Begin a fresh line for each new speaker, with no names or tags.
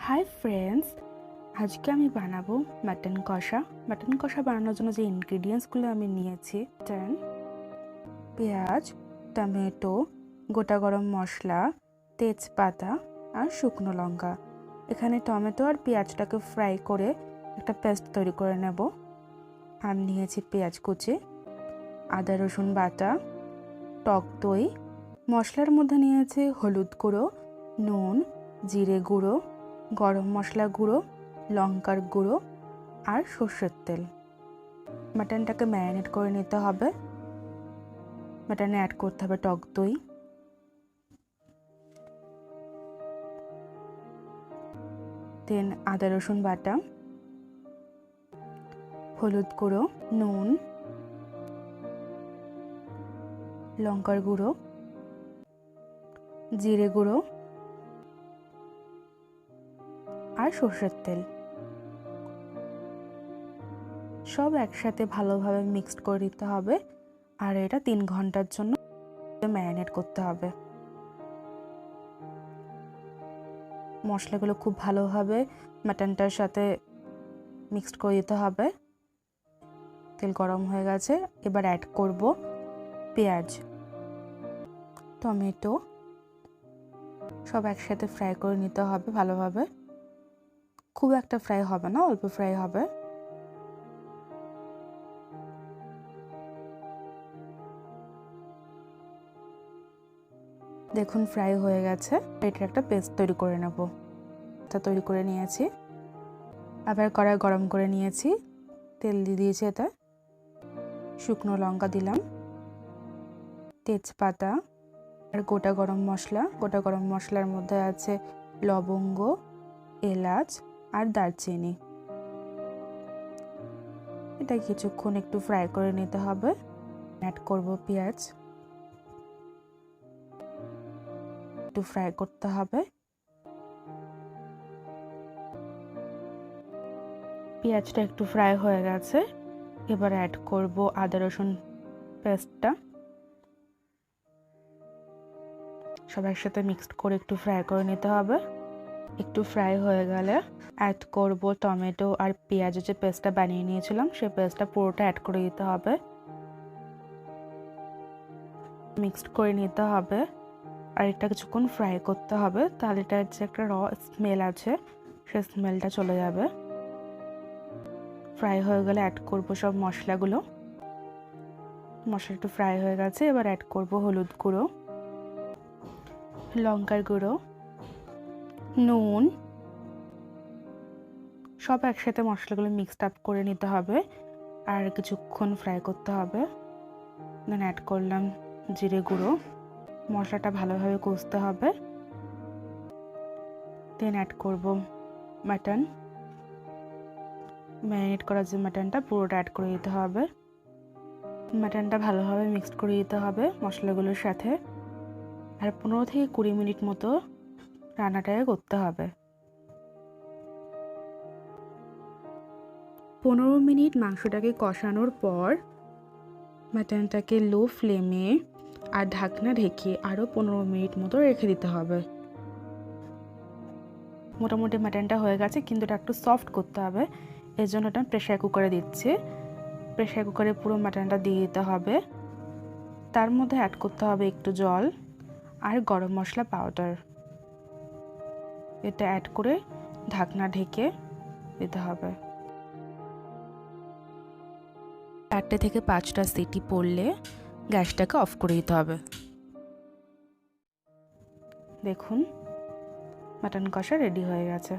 Hi friends, আজকে আমি বানাবো মাটন কষা। মাটন কষা বানানোর জন্য যে ইনগ্রিডিয়েন্টসগুলো আমি নিয়েছি, মাটন, পেঁয়াজ, টমেটো, গোটা গরম মশলা, তেজপাতা আর শুকনো লঙ্কা। এখানে টমেটো আর পেঁয়াজটাকে ফ্রাই করে একটা পেস্ট তৈরি করে নেব। আর নিয়েছি পেঁয়াজ কুচি, আদা রসুন বাটা, টক দই। মশলার মধ্যে নিয়েছি হলুদ গুঁড়ো, নুন, জিরে গুঁড়ো, গরম মশলা গুঁড়ো, লঙ্কার গুঁড়ো আর সর্ষের তেল। মাটনটাকে ম্যারিনেট করে নিতে হবে। মাটনে অ্যাড করতে হবে টক দই, দেন আদা রসুন বাটা, হলুদ গুঁড়ো, নুন, লঙ্কার গুঁড়ো, জিরে গুঁড়ো আর সর্ষের তেল। সব একসাথে ভালোভাবে মিক্সড করে দিতে হবে। আর এটা 3 ঘন্টার জন্য ম্যারিনেট করতে হবে। মশলাগুলো খুব ভালোভাবে মাটনটার সাথে মিক্সড করে দিতে হবে। তেল গরম হয়ে গেছে, এবার অ্যাড করব পেঁয়াজ, টমেটো। সব একসাথে ফ্রাই করে নিতে হবে ভালোভাবে। খুব একটা ফ্রাই হবে না, অল্প ফ্রাই হবে। দেখুন ফ্রাই হয়ে গেছে। এটার একটা পেস্ট তৈরি করে নেব। তা তৈরি করে নিয়েছি। আবার কড়াই গরম করে নিয়েছি, তেল দিয়ে দিয়েছি। এতে শুকনো লঙ্কা দিলাম, তেজপাতা আর গোটা গরম মশলা। গোটা গরম মশলার মধ্যে আছে লবঙ্গ, এলাচ আর দারচিনি। এটা কিছুক্ষণ একটু ফ্রাই করে নিতে হবে। অ্যাড করব পেঁয়াজ, একটু ফ্রাই করতে হবে। পেঁয়াজটা একটু ফ্রাই হয়ে গেছে, এবার অ্যাড করব আদা রসুন পেস্টটা। সব একসাথে মিক্সড করে একটু ফ্রাই করে নিতে হবে। একটু ফ্রাই হয়ে গেলে অ্যাড করব টমেটো আর পেঁয়াজের যে পেস্টটা বানিয়ে নিয়েছিলাম, সেই পেস্টটা পুরোটা অ্যাড করে দিতে হবে। মিক্সড করে নিতে হবে আর এটা কিছুক্ষণ ফ্রাই করতে হবে, তাহলে এটার যে একটা র স্মেল আছে সেই স্মেলটা চলে যাবে। ফ্রাই হয়ে গেলে অ্যাড করব সব মশলাগুলো। মশলা একটু ফ্রাই হয়ে গেছে, এবার অ্যাড করব হলুদ গুঁড়ো, লঙ্কার গুঁড়ো, নুন। সব একসাথে মশলাগুলো মিক্সড আপ করে নিতে হবে আর কিছুক্ষণ ফ্রাই করতে হবে। দেন অ্যাড করলাম জিরে গুঁড়ো। মশলাটা ভালোভাবে কষতে হবে। দেন অ্যাড করব মাটন। ম্যারিনেট করা যে মাটনটা পুরোটা অ্যাড করে দিতে হবে। মাটনটা ভালোভাবে মিক্সড করে দিতে হবে মশলাগুলোর সাথে। আর 15 থেকে 20 মিনিট মতো রান্নাটাকে করতে হবে। 15 মিনিট মাংসটাকে কষানোর পর মাটনটাকে লো ফ্লেমে আর ঢাকনা ঢেকে আরও 15 মিনিট মতো রেখে দিতে হবে। মোটামুটি মাটনটা হয়ে গেছে, কিন্তু এটা একটু সফট করতে হবে। এর জন্য এটা প্রেশার কুকারে দিচ্ছি। প্রেশার কুকারে পুরো মাটনটা দিয়ে দিতে হবে। তার মধ্যে অ্যাড করতে হবে একটু জল আর গরম মশলা পাউডার। এটা অ্যাড করে ঢাকনা ঢেকে দিতে হবে। 4টে থেকে 5টা সিটি পড়লে গ্যাসটাকে অফ করে দিতে হবে। দেখুন মাটন কষা রেডি হয়ে গেছে।